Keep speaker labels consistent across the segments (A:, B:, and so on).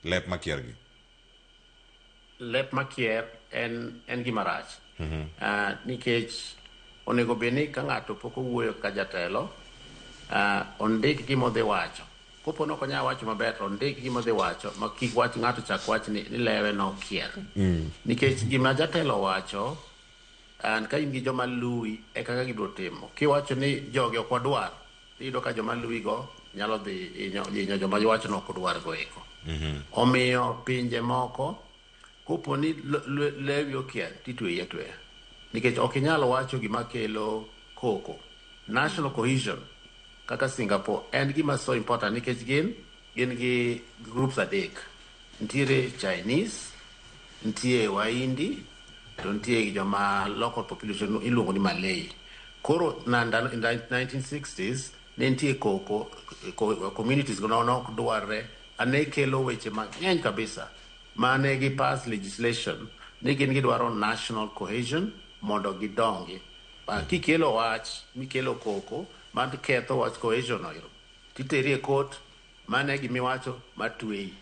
A: lep makier gi.
B: Lep makier en gimarach. Nikech onego beni ka ng'ato pok owuoyo ka jatelo, ondik gimodhi wacho. Kopo no konya wacho maber, ondik gimodhi wacho, ma kik wach ng'ato chak wach ni lewe no kier. Nikech gima jatelo wacho, ka in gi joma lui e kaka gibiro timo. Kiwacho ni jogi ok wadwar, iyudo ka joma lui go nyalo dhi inyo joma wacho no ok dwar go eko. Omiyo pinje moko kopo ni lewi okier titweyi atweya. Nikech ok inyalo wacho gima kelo koko. National cohesion kaka Singapore en gima so important nikech gin gi groups adek. Ntiere Chinese, ntiere Wahindi, to ntiere joma local population iluongo ni Malay. Koro in the 1960s ne ntiere koko communities go ok dwarre, ane kelo weche mang'eny kabisa mane gi pass legislation ni gin gidwaro national cohesion mondo gidongi. Kikelo wach mikelo koko man ketho wach cohesion no, titeri e court, mane gimiwacho matweyi.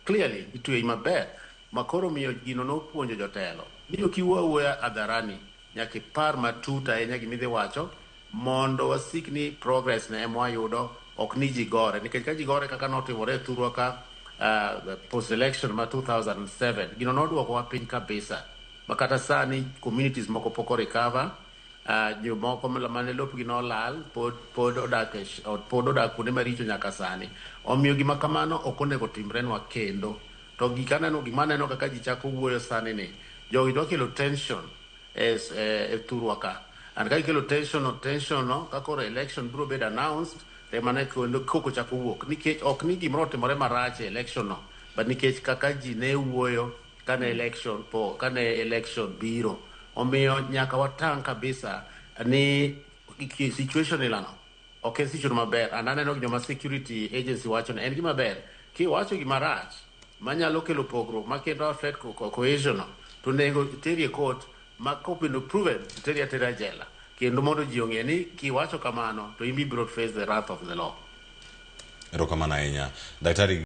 B: Clearly itweyi maber. Makoro miyo gino nopuonjo jotelo. Miyo kiwuoya adharani nyaka ipar matut ahinya gimidhi wacho mondo wasik ni progress ne mwayudo, ok ni ji gore. Nikech ka ji gore kaka notimore e thurwa ka post election ma 2007, gino noduoko wa piny kabisa. Makata sani communities moko poko recover, jomoko mane lopgi nolal pod odak kuonde maricho nyaka sani. Omiyo gima kamano ok onego timrenwa kendo. To gima neno kaka ji chako wuoyo sani ni, jogi dwa kelo tension e thurwa ka. And ka kelo tension no, kakoro election biro bedo announced, mane kendo koko chako wuok. Nikech ok ni gimoro timore marach e election no, but nikech kaka ji ne wuoyo kane election biro. Omiyo nyaka watang' kabisa ni situation ilano ok en situation maber. And aneno joma security agency wacho ni en gima ber. Kiwacho gima rach manyalo kelo pogruok makendo affect cohesion no, to nego teri e court ma kopendo proven teri atera jela. Kendo mondo ji ong'e ni kiwacho kamano to imbi biro face the wrath of the law.
A: Erokamano ahinya. Daktari